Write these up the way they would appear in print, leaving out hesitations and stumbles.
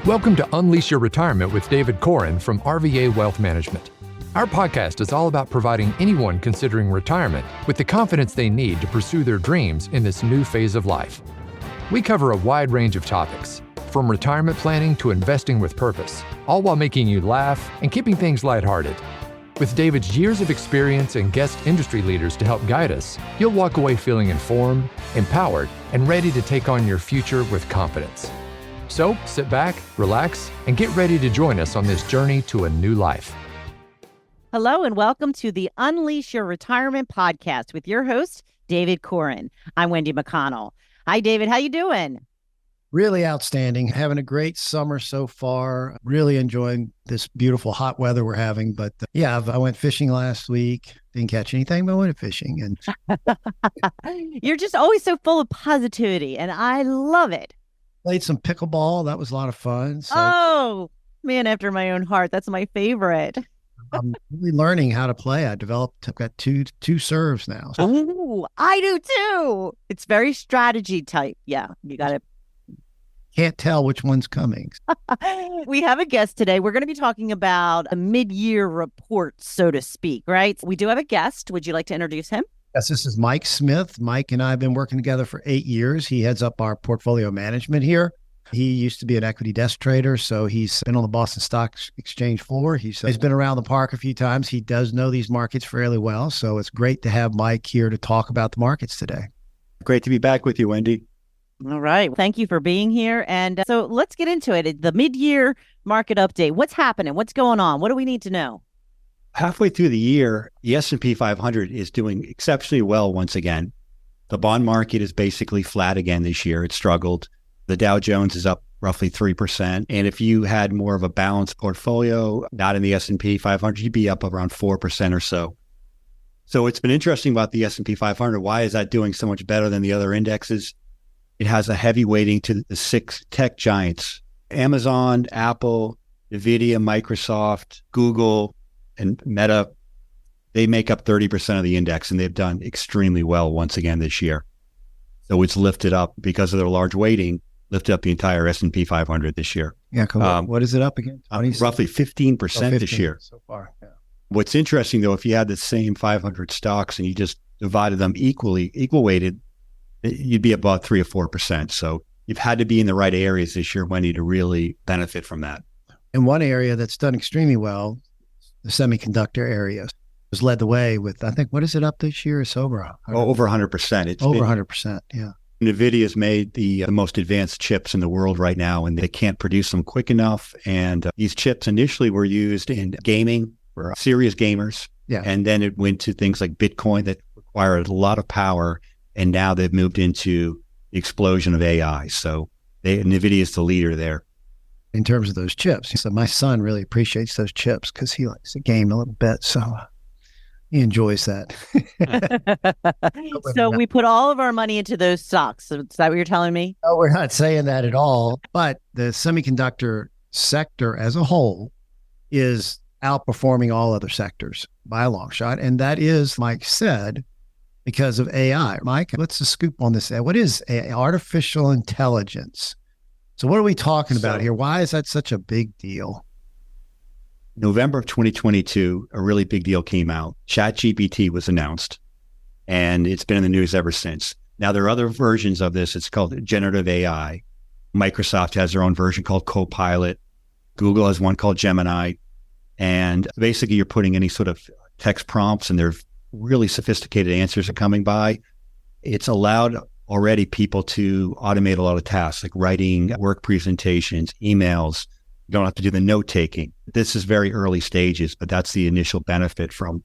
Welcome to Unleash Your Retirement with David Koren from RVA Wealth Management. Our podcast is all about providing anyone considering retirement with the confidence they need to pursue their dreams in this new phase of life. We cover a wide range of topics, from retirement planning to investing with purpose, all while making you laugh and keeping things lighthearted. With David's years of experience and guest industry leaders to help guide us, you'll walk away feeling informed, empowered, and ready to take on your future with confidence. So sit back, relax, and get ready to join us on this journey to a new life. Hello and welcome to the Unleash Your Retirement podcast with your host, David Koren. I'm Wendy McConnell. Hi, David. How you doing? Really outstanding. Having a great summer so far. Really enjoying this beautiful hot weather we're having. But I went fishing last week. Didn't catch anything, but I went fishing. And You're just always so full of positivity, and I love it. Played some pickleball. That was a lot of fun. So Oh, man, after my own heart. That's my favorite. I'm really learning how to play. I've got two serves now. Oh, I do too. It's very strategy type. Yeah, you got it. Can't tell which one's coming. We have a guest today. We're going to be talking about a mid-year report, so to speak, right? We do have a guest. Would you like to introduce him? Yes, this is Mike Smith. Mike and I have been working together for 8 years. He heads up our portfolio management here. He used to be an equity desk trader, so he's been on the Boston Stock Exchange floor. He's been around the park a few times. He does know these markets fairly well, so it's great to have Mike here to talk about the markets today. Great to be back with you, Wendy. All right. Thank you for being here. And so let's get into it. The mid-year market update. What's happening? What's going on? What do we need to know? Halfway through the year, the S&P 500 is doing exceptionally well once again. The bond market is basically flat again this year. It struggled. The Dow Jones is up roughly 3%. And if you had more of a balanced portfolio, not in the S&P 500, you'd be up around 4% or so. So it's been interesting about the S&P 500. Why is that doing so much better than the other indexes? It has a heavy weighting to the 6 tech giants: Amazon, Apple, NVIDIA, Microsoft, Google, and Meta. They make up 30% of the index, and they've done extremely well once again this year. So it's lifted up, because of their large weighting, lifted up the entire S&P 500 this year. Yeah, cool. What is it up again? Roughly 15% this year. So far, yeah. What's interesting, though, if you had the same 500 stocks and you just divided them equal weighted, you'd be about 3 or 4%. So you've had to be in the right areas this year, Wendy, to really benefit from that. And one area that's done extremely well, the semiconductor area, has led the way with, I think, what is it up this year? It's over 100%. Over 100%. It's over 100%, yeah. NVIDIA's made the most advanced chips in the world right now, and they can't produce them quick enough. And these chips initially were used in gaming for serious gamers. Yeah. And then it went to things like Bitcoin that required a lot of power. And now they've moved into the explosion of AI. So NVIDIA is the leader there. In terms of those chips. So my son really appreciates those chips because he likes to game a little bit. So he enjoys that. So we put all of our money into those stocks. So is that what you're telling me? No, we're not saying that at all. But the semiconductor sector as a whole is outperforming all other sectors by a long shot. And that is, Mike said, because of AI. Mike, what's the scoop on this? What is AI? Artificial intelligence. So what are we talking about here? Why is that such a big deal? November of 2022, a really big deal came out. ChatGPT was announced, and it's been in the news ever since. Now, there are other versions of this. It's called generative AI. Microsoft has their own version called Copilot. Google has one called Gemini. And basically, you're putting any sort of text prompts, and they're really sophisticated answers are coming by. It's allowed already people to automate a lot of tasks, like writing work presentations, emails. You don't have to do the note taking. This is very early stages, but that's the initial benefit from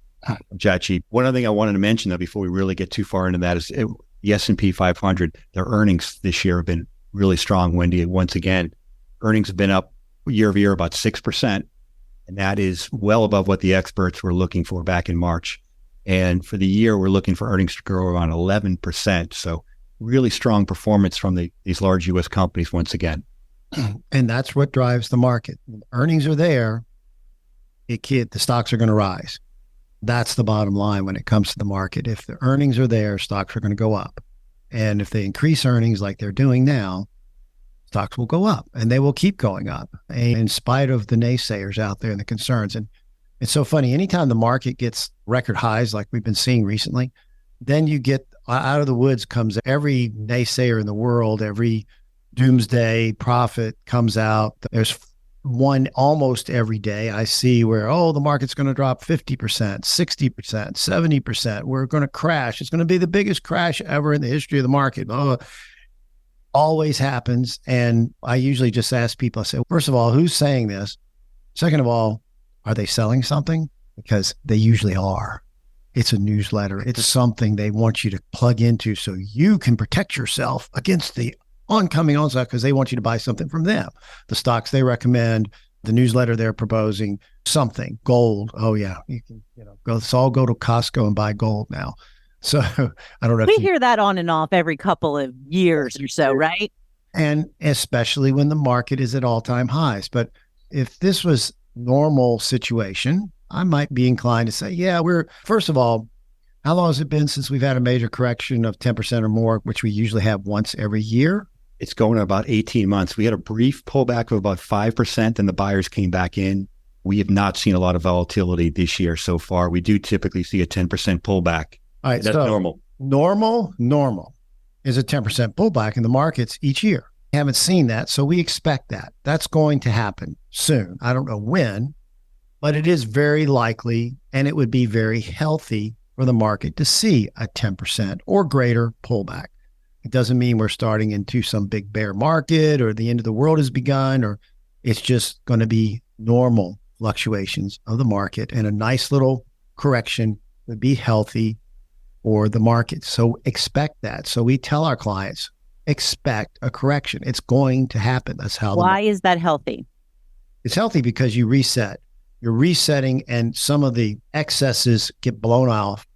ChatGPT. One other thing I wanted to mention, though, before we really get too far into that, is the S&P 500. Their earnings this year have been really strong, Wendy. Once again, earnings have been up year over year about 6%, and that is well above what the experts were looking for back in March. And for the year, we're looking for earnings to grow around 11%. So really strong performance from these large U.S. companies once again. And that's what drives the market. When earnings are there, the stocks are going to rise. That's the bottom line when it comes to the market. If the earnings are there, stocks are going to go up. And if they increase earnings like they're doing now, stocks will go up and they will keep going up in spite of the naysayers out there and the concerns. And it's so funny. Anytime the market gets record highs like we've been seeing recently, then you get out of the woods comes every naysayer in the world, every doomsday prophet comes out. There's one almost every day I see where, the market's going to drop 50%, 60%, 70%. We're going to crash. It's going to be the biggest crash ever in the history of the market. Always happens. And I usually just ask people, I say, first of all, who's saying this? Second of all, are they selling something? Because they usually are. It's a newsletter. It's something they want you to plug into so you can protect yourself against the oncoming onslaught because they want you to buy something from them. The stocks they recommend, the newsletter they're proposing, something, gold. Oh yeah, you can, let's all go to Costco and buy gold now. So I don't know. We hear that on and off every couple of years or so, right? And especially when the market is at all-time highs. But if this was normal situation, I might be inclined to say, first of all, how long has it been since we've had a major correction of 10% or more, which we usually have once every year? It's going about 18 months. We had a brief pullback of about 5% and the buyers came back in. We have not seen a lot of volatility this year so far. We do typically see a 10% pullback. All right, that's so normal. Normal is a 10% pullback in the markets each year. We haven't seen that, so we expect that. That's going to happen soon. I don't know when, but it is very likely, and it would be very healthy for the market to see a 10% or greater pullback. It doesn't mean we're starting into some big bear market or the end of the world has begun, or it's just going to be normal fluctuations of the market, and a nice little correction would be healthy for the market. So expect that. So we tell our clients, expect a correction. It's going to happen. That's how. Why is that healthy? It's healthy because you reset. You're resetting and some of the excesses get blown off.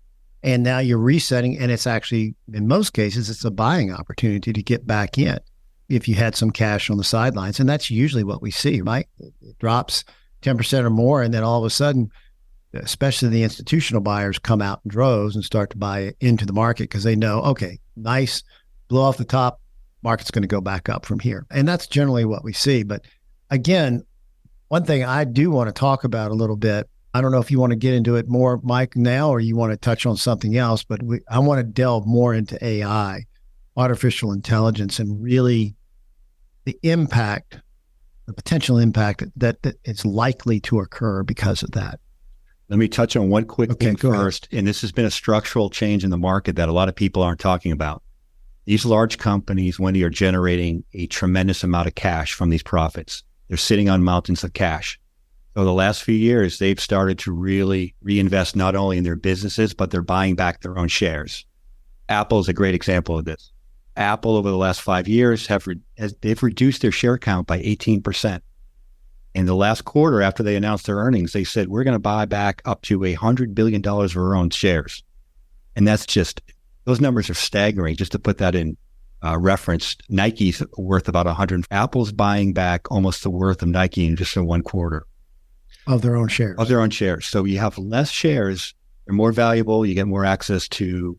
And now you're resetting, and it's actually, in most cases, it's a buying opportunity to get back in if you had some cash on the sidelines. And that's usually what we see, right? It drops 10% or more, and then all of a sudden, especially the institutional buyers come out in droves and start to buy into the market because they know, okay, nice, blow off the top, market's going to go back up from here. And that's generally what we see. But again, one thing I do want to talk about a little bit, I don't know if you want to get into it more, Mike, now, or you want to touch on something else, but I want to delve more into AI, artificial intelligence, and really the impact, the potential impact that it's likely to occur because of that. Let me touch on one quick thing first. And this has been a structural change in the market that a lot of people aren't talking about. These large companies, Wendy, are generating a tremendous amount of cash from these profits. They're sitting on mountains of cash. So the last few years, they've started to really reinvest not only in their businesses, but they're buying back their own shares. Apple is a great example of this. Apple, over the last 5 years, they've reduced their share count by 18%. In the last quarter, after they announced their earnings, they said, we're going to buy back up to $100 billion of our own shares. And that's just, those numbers are staggering. Just to put that in reference, Nike's worth about 100. Apple's buying back almost the worth of Nike in just in one quarter. Of their own shares. Of their own shares. So you have less shares, they're more valuable, you get more access to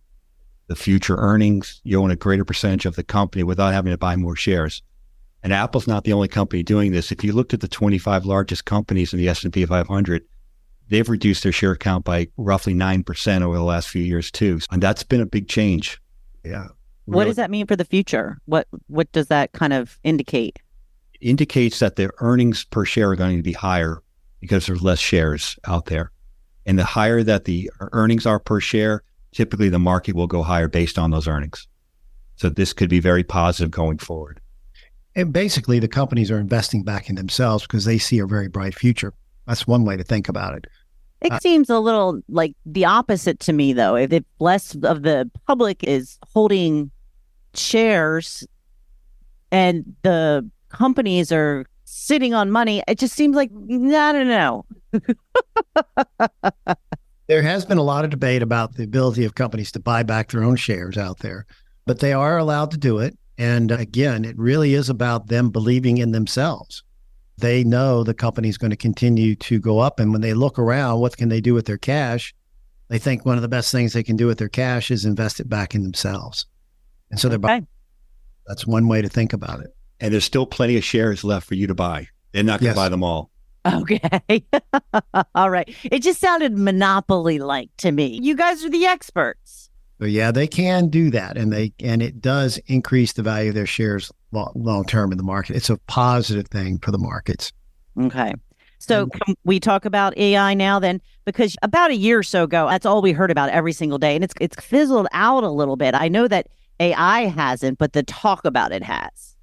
the future earnings, you own a greater percentage of the company without having to buy more shares. And Apple's not the only company doing this. If you looked at the 25 largest companies in the S&P 500, they've reduced their share count by roughly 9% over the last few years too. And that's been a big change. Yeah. What does that mean for the future? What does that kind of indicate? It indicates that their earnings per share are going to be higher because there's less shares out there. And the higher that the earnings are per share, typically the market will go higher based on those earnings. So this could be very positive going forward. And basically, the companies are investing back in themselves because they see a very bright future. That's one way to think about it. It seems a little like the opposite to me, though. If less of the public is holding shares and the companies are sitting on money, it just seems like, I don't know. There has been a lot of debate about the ability of companies to buy back their own shares out there, but they are allowed to do it. And again, it really is about them believing in themselves. They know the company is going to continue to go up. And when they look around, what can they do with their cash? They think one of the best things they can do with their cash is invest it back in themselves. And so they're buying. That's one way to think about it. And there's still plenty of shares left for you to buy. They're not going to buy them all. Okay. All right. It just sounded monopoly-like to me. You guys are the experts. So yeah, they can do that, and it does increase the value of their shares long term in the market. It's a positive thing for the markets. Okay. So can we talk about AI now then? Because about a year or so ago, that's all we heard about every single day. And it's fizzled out a little bit. I know that AI hasn't, but the talk about it has.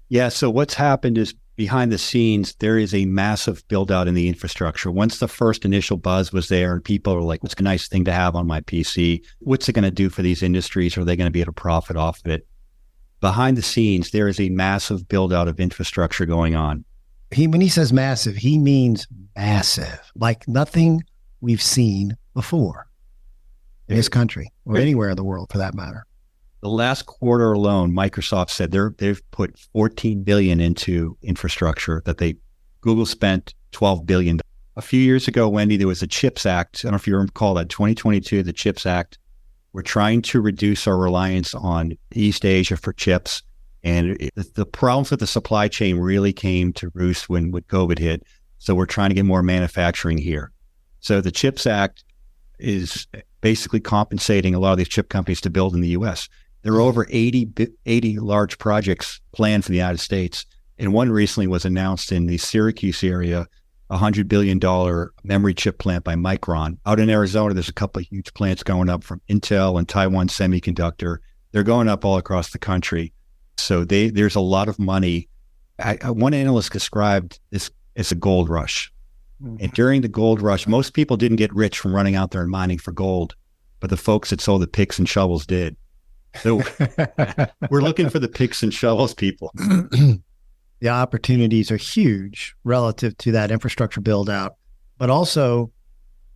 Yeah. So what's happened is behind the scenes, there is a massive build out in the infrastructure. Once the first initial buzz was there and people are like, what's a nice thing to have on my PC? What's it going to do for these industries? Are they going to be able to profit off of it? Behind the scenes, there is a massive build out of infrastructure going on. When he says massive, he means massive, like nothing we've seen before in this country or anywhere in the world for that matter. The last quarter alone, Microsoft said they've put $14 billion into infrastructure Google spent $12 billion. A few years ago, Wendy, there was a CHIPS Act. I don't know if you recall that, 2022, the CHIPS Act. We're trying to reduce our reliance on East Asia for chips. And the problems with the supply chain really came to roost when COVID hit. So we're trying to get more manufacturing here. So the CHIPS Act is basically compensating a lot of these chip companies to build in the U.S. There are over 80 large projects planned for the United States. And one recently was announced in the Syracuse area, a $100 billion memory chip plant by Micron. Out in Arizona, there's a couple of huge plants going up from Intel and Taiwan Semiconductor. They're going up all across the country. So there's a lot of money. One analyst described this as a gold rush. Mm-hmm. And during the gold rush, most people didn't get rich from running out there and mining for gold, but the folks that sold the picks and shovels did. So we're looking for the picks and shovels people. The opportunities are huge relative to that infrastructure build out, but also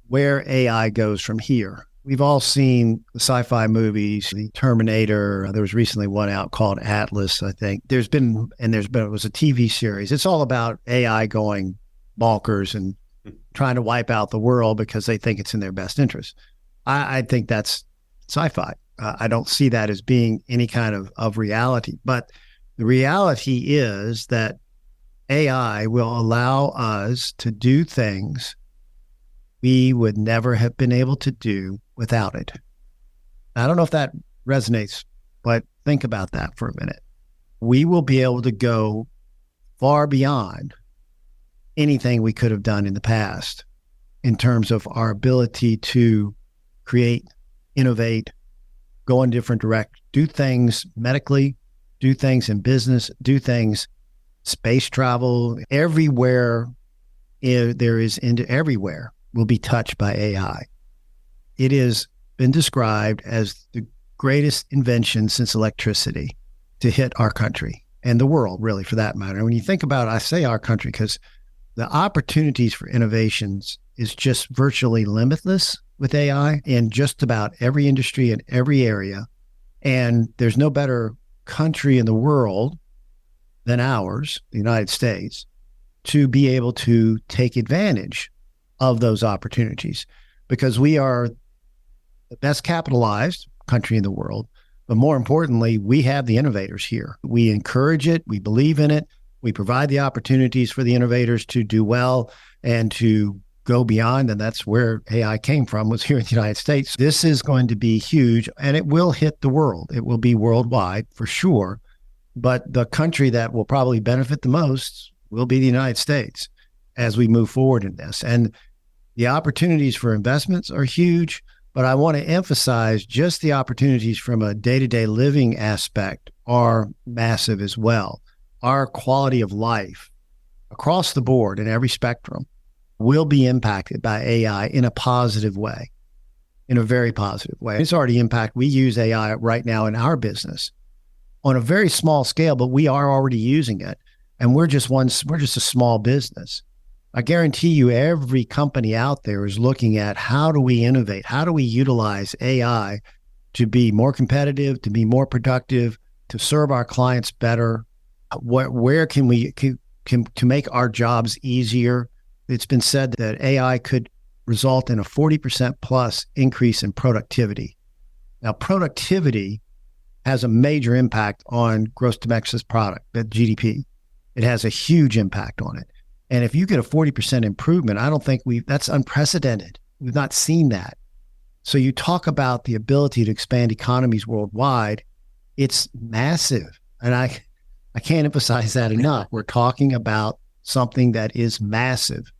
where AI goes from here. We've all seen the sci-fi movies, the Terminator. There was recently one out called Atlas, I think. It was a TV series. It's all about AI going bonkers and trying to wipe out the world because they think it's in their best interest. I think that's sci-fi. I don't see that as being any kind of reality. But the reality is that AI will allow us to do things we would never have been able to do without it. I don't know if that resonates, but think about that for a minute. We will be able to go far beyond anything we could have done in the past in terms of our ability to create, innovate, go in different directions, do things medically, do things in business, do things space travel. Everywhere everywhere will be touched by AI. It has been described as the greatest invention since electricity to hit our country and the world, really, for that matter. And when you think about it, I say our country because the opportunities for innovations is just virtually limitless with AI in just about every industry and every area. And there's no better country in the world than ours, the United States, to be able to take advantage of those opportunities because we are the best capitalized country in the world. But more importantly, we have the innovators here. We encourage it. We believe in it. We provide the opportunities for the innovators to do well and to go beyond. And that's where AI came from, was here in the United States. This is going to be huge and it will hit the world. It will be worldwide for sure. But the country that will probably benefit the most will be the United States as we move forward in this. And the opportunities for investments are huge, but I want to emphasize just the opportunities from a day-to-day living aspect are massive as well. Our quality of life across the board in every spectrum will be impacted by AI in a positive way, in a very positive way. It's already impacted. We use AI right now in our business on a very small scale, but we are already using it. And we're just a small business. I guarantee you every company out there is looking at how do we innovate? How do we utilize AI to be more competitive, to be more productive, to serve our clients better? Where can we to make our jobs easier? It's been said that AI could result in a 40% plus increase in productivity. Now, productivity has a major impact on gross domestic product, that GDP. It has a huge impact on it. And if you get a 40% improvement, I don't think that's unprecedented. We've not seen that. So you talk about the ability to expand economies worldwide. It's massive. And I can't emphasize that enough. We're talking about something that is massive,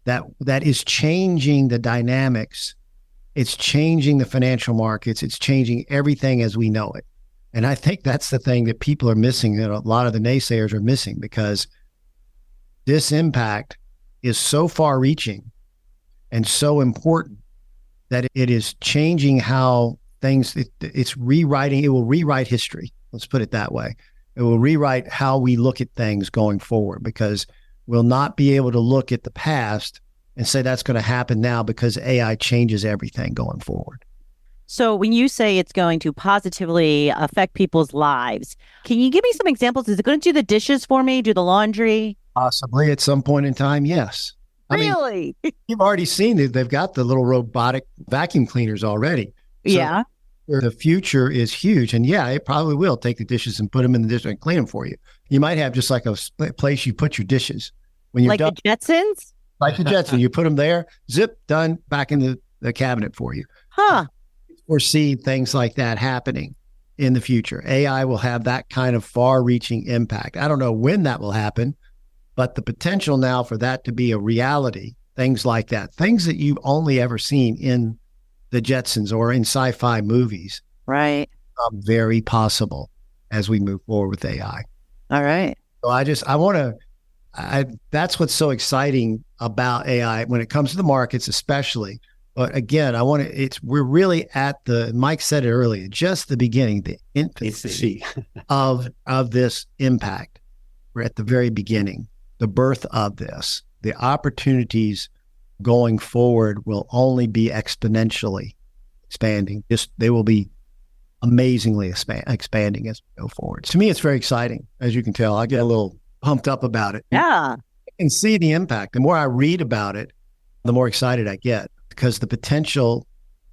that is changing the dynamics. It's changing the financial markets. It's changing everything as we know it. And I think that's the thing that people are missing, that a lot of the naysayers are missing, because this impact is so far reaching and so important that it is changing how things, it's rewriting, it will rewrite history. Let's put it that way. It will rewrite how we look at things going forward, because we'll not be able to look at the past and say that's going to happen now, because AI changes everything going forward. So when you say it's going to positively affect people's lives, can you give me some examples? Is it going to do the dishes for me, do the laundry? Possibly at some point in time, yes. Really? I mean, you've already seen it. They've got the little robotic vacuum cleaners already. So yeah. The future is huge. And yeah, it probably will take the dishes and put them in the dish and clean them for you. You might have just like a place you put your dishes when you're like done. The Jetsons? Like the Jetsons. You put them there, zip, done, back in the cabinet for you. Huh. Foresee things like that happening in the future. AI will have that kind of far-reaching impact. I don't know when that will happen, but the potential now for that to be a reality, things like that, things that you've only ever seen in the Jetsons or in sci-fi movies, right, very possible as we move forward with AI. All right. So that's what's so exciting about AI when it comes to the markets, especially. But again, we're really at Mike said it earlier, just the beginning, the infancy of this impact. We're at the very beginning, the birth of this. The opportunities going forward will only be exponentially expanding. They will be amazingly expanding as we go forward. To me, it's very exciting. As you can tell, I get a little pumped up about it. Yeah. I can see the impact. The more I read about it, the more excited I get, because the potential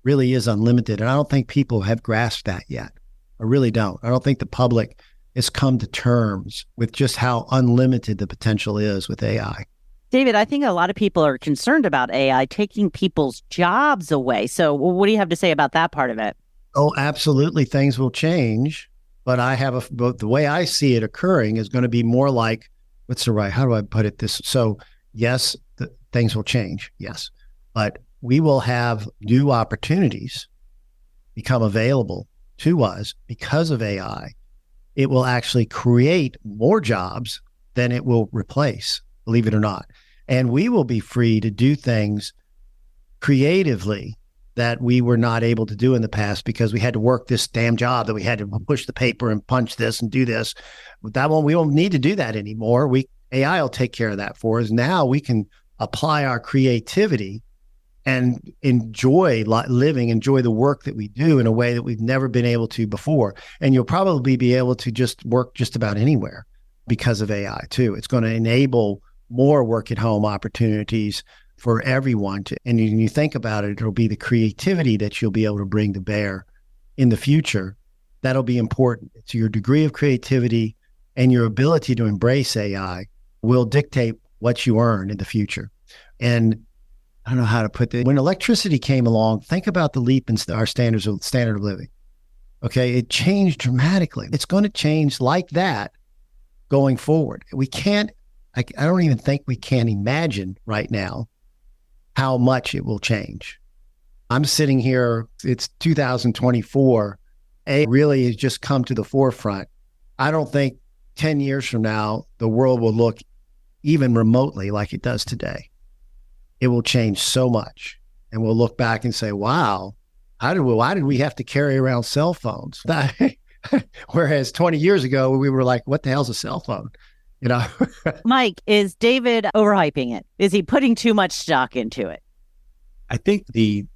really is unlimited. And I don't think people have grasped that yet. I really don't. I don't think the public has come to terms with just how unlimited the potential is with AI. David, I think a lot of people are concerned about AI taking people's jobs away. So what do you have to say about that part of it? Oh, absolutely. Things will change. But the way I see it occurring is going to be more like, how do I put it this? So yes, things will change. Yes. But we will have new opportunities become available to us because of AI. It will actually create more jobs than it will replace, believe it or not. And we will be free to do things creatively that we were not able to do in the past because we had to work this damn job, that we had to push the paper and punch this and do this. But we won't need to do that anymore. AI will take care of that for us. Now we can apply our creativity and enjoy the work that we do in a way that we've never been able to before. And you'll probably be able to just work just about anywhere because of AI too. It's going to enable more work at home opportunities for everyone and when you think about it, it'll be the creativity that you'll be able to bring to bear in the future. That'll be important. It's your degree of creativity and your ability to embrace AI will dictate what you earn in the future. And I don't know how to put this. When electricity came along, think about the leap in our standard of living. Okay. It changed dramatically. It's going to change like that going forward. I don't even think we can imagine right now how much it will change. I'm sitting here, it's 2024. AI really has just come to the forefront. I don't think 10 years from now, the world will look even remotely like it does today. It will change so much. And we'll look back and say, wow, why did we have to carry around cell phones? Whereas 20 years ago, we were like, what the hell's a cell phone? Mike, is David overhyping it? Is he putting too much stock into it? I think the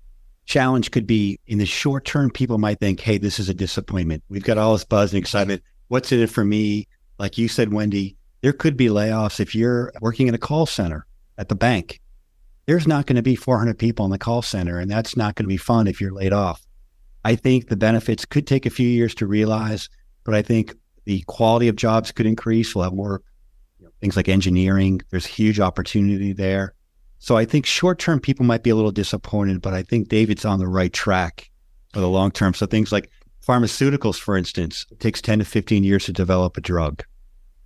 challenge could be in the short term, people might think, hey, this is a disappointment. We've got all this buzz and excitement. What's in it for me? Like you said, Wendy, there could be layoffs. If you're working in a call center at the bank, there's not going to be 400 people in the call center, and that's not going to be fun if you're laid off. I think the benefits could take a few years to realize, but I think the quality of jobs could increase. We'll have more things like engineering. There's huge opportunity there. So I think short-term people might be a little disappointed, but I think David's on the right track for the long term. So things like pharmaceuticals, for instance, it takes 10 to 15 years to develop a drug,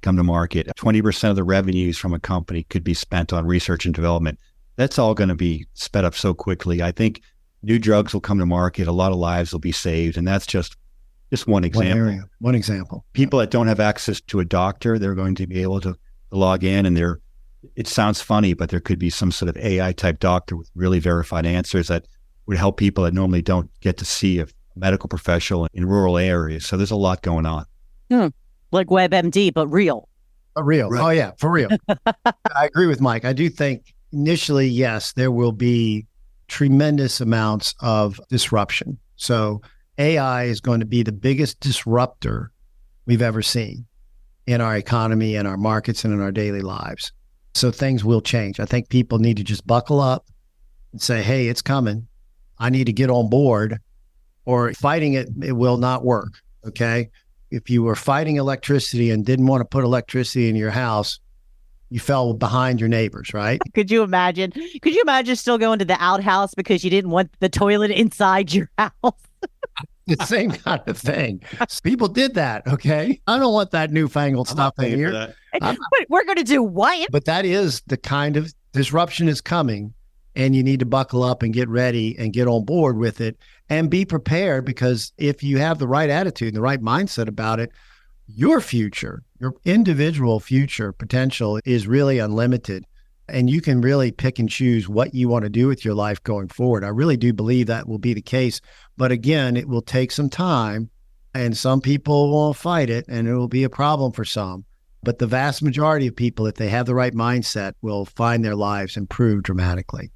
come to market. 20% of the revenues from a company could be spent on research and development. That's all going to be sped up so quickly. I think new drugs will come to market. A lot of lives will be saved. And that's just one example. One example. People that don't have access to a doctor, they're going to be able to log in, and it sounds funny, but there could be some sort of AI type doctor with really verified answers that would help people that normally don't get to see a medical professional in rural areas. So there's a lot going on. Like WebMD, but real. Real. Right. Oh, yeah, for real. I agree with Mike. I do think initially, yes, there will be tremendous amounts of disruption. So AI is going to be the biggest disruptor we've ever seen in our economy, in our markets, and in our daily lives. So things will change. I think people need to just buckle up and say, hey, it's coming. I need to get on board, or fighting it will not work. Okay. If you were fighting electricity and didn't want to put electricity in your house, you fell behind your neighbors, right? Could you imagine still going to the outhouse because you didn't want the toilet inside your house? The same kind of thing. People did that. Okay. I don't want that newfangled stuff in here. But we're going to do what? But that is the kind of disruption is coming, and you need to buckle up and get ready and get on board with it and be prepared, because if you have the right attitude and the right mindset about it, your future, your individual future potential is really unlimited. And you can really pick and choose what you want to do with your life going forward. I really do believe that will be the case. But again, it will take some time, and some people will fight it, and it will be a problem for some. But the vast majority of people, if they have the right mindset, will find their lives improve dramatically.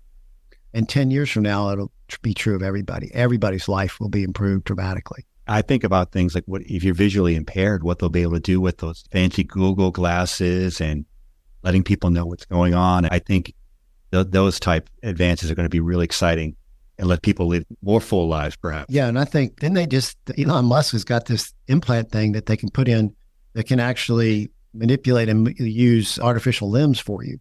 And 10 years from now, it'll be true of everybody. Everybody's life will be improved dramatically. I think about things like what if you're visually impaired, what they'll be able to do with those fancy Google glasses and letting people know what's going on. I think those type advances are going to be really exciting and let people live more full lives, perhaps. Yeah, and I think then Elon Musk has got this implant thing that they can put in that can actually manipulate and use artificial limbs for you,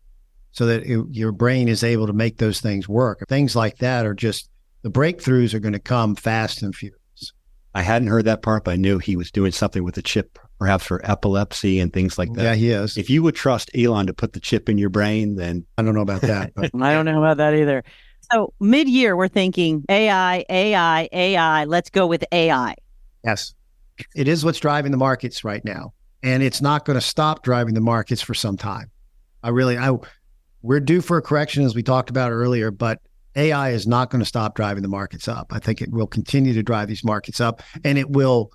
so that your brain is able to make those things work. Things like that are just, the breakthroughs are going to come fast and furious. I hadn't heard that part, but I knew he was doing something with the chip, perhaps for epilepsy and things like that. Yeah, he is. If you would trust Elon to put the chip in your brain, then I don't know about that. But I don't know about that either. So mid-year, we're thinking AI. Let's go with AI. yes, it is what's driving the markets right now. And it's not going to stop driving the markets for some time. We're due for a correction, as we talked about earlier, but AI is not going to stop driving the markets up. I think it will continue to drive these markets up, and it will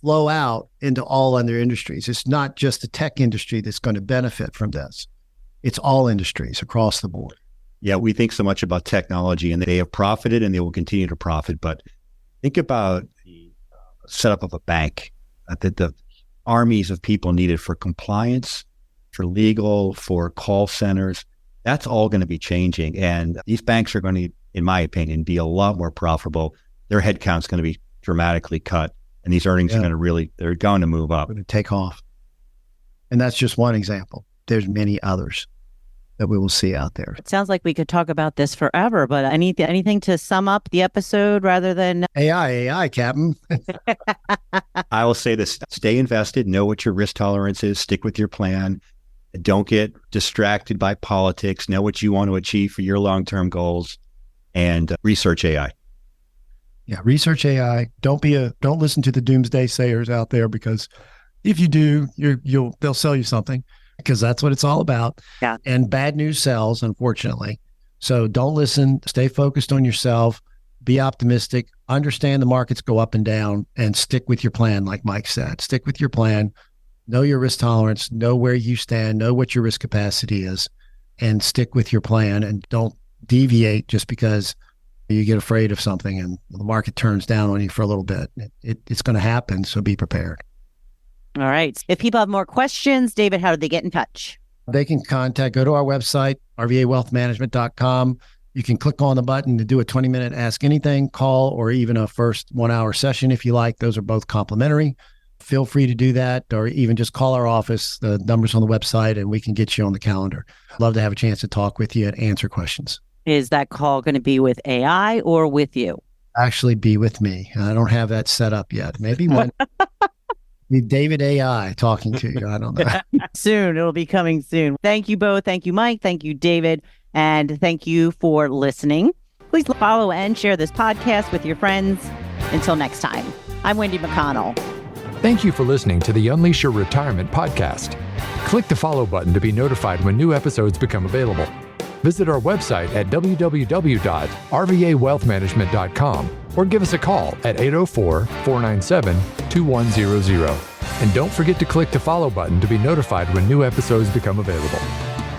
flow out into all other industries. It's not just the tech industry that's going to benefit from this. It's all industries across the board. yeah, we think so much about technology, and they have profited and they will continue to profit. But think about the setup of a bank, that the armies of people needed for compliance, for legal, for call centers. That's all going to be changing. And these banks are going to, in my opinion, be a lot more profitable. Their headcount's going to be dramatically cut. And these earnings are going to they're going to move up. Going to take off. And that's just one example. There's many others that we will see out there. It sounds like we could talk about this forever, but anything to sum up the episode rather than AI, Captain. I will say this: stay invested, know what your risk tolerance is, stick with your plan. Don't get distracted by politics. Know what you want to achieve for your long-term goals, and research AI. Yeah, research AI. Don't listen to the doomsday sayers out there, because if you do, they'll sell you something, because that's what it's all about. Yeah. And bad news sells, unfortunately. So don't listen. Stay focused on yourself. Be optimistic. Understand the markets go up and down, and stick with your plan, like Mike said. Stick with your plan. Know your risk tolerance. Know where you stand. Know what your risk capacity is, and stick with your plan. And don't deviate just because you get afraid of something and the market turns down on you for a little bit. It's going to happen, so be prepared. All right. If people have more questions, David, how do they get in touch? They can go to our website, rvawealthmanagement.com. You can click on the button to do a 20-minute Ask Anything call or even a first 1-hour session if you like. Those are both complimentary. Feel free to do that, or even just call our office. The number's on the website and we can get you on the calendar. Love to have a chance to talk with you and answer questions. Is that call going to be with AI or with you? Actually be with me. I don't have that set up yet. Maybe when with David AI talking to you. I don't know. Soon. It'll be coming soon. Thank you both. Thank you, Mike. Thank you, David. And thank you for listening. Please follow and share this podcast with your friends. Until next time, I'm Wendy McConnell. Thank you for listening to the Unleash Your Retirement podcast. Click the follow button to be notified when new episodes become available. Visit our website at www.rvawealthmanagement.com or give us a call at 804-497-2100. And don't forget to click the follow button to be notified when new episodes become available.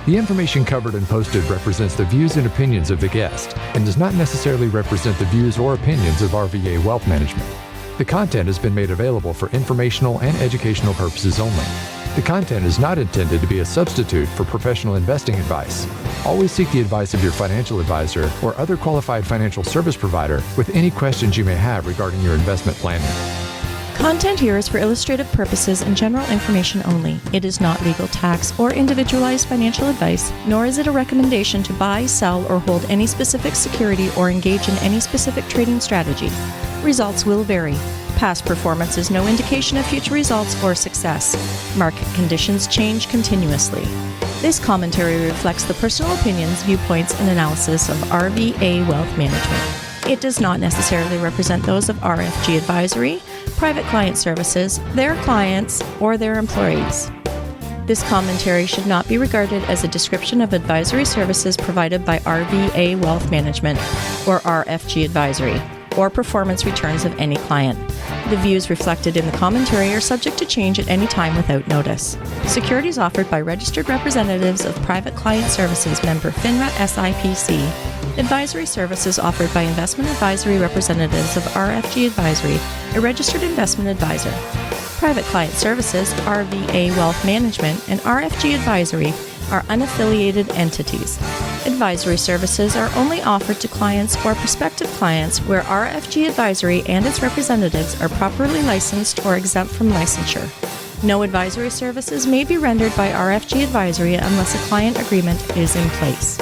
The information covered and posted represents the views and opinions of the guest and does not necessarily represent the views or opinions of RVA Wealth Management. The content has been made available for informational and educational purposes only. The content is not intended to be a substitute for professional investing advice. Always seek the advice of your financial advisor or other qualified financial service provider with any questions you may have regarding your investment planning. Content here is for illustrative purposes and general information only. It is not legal, tax, or individualized financial advice, nor is it a recommendation to buy, sell, or hold any specific security or engage in any specific trading strategy. Results will vary. Past performance is no indication of future results or success. Market conditions change continuously. This commentary reflects the personal opinions, viewpoints, and analysis of RVA Wealth Management. It does not necessarily represent those of RFG Advisory, Private Client Services, their clients, or their employees. This commentary should not be regarded as a description of advisory services provided by RVA Wealth Management or RFG Advisory, or performance returns of any client. The views reflected in the commentary are subject to change at any time without notice. Securities offered by registered representatives of Private Client Services member FINRA SIPC. Advisory services offered by investment advisory representatives of RFG Advisory, a registered investment advisor. Private Client Services, RVA Wealth Management, and RFG Advisory are unaffiliated entities. Advisory services are only offered to clients or prospective clients where RFG Advisory and its representatives are properly licensed or exempt from licensure. No advisory services may be rendered by RFG Advisory unless a client agreement is in place.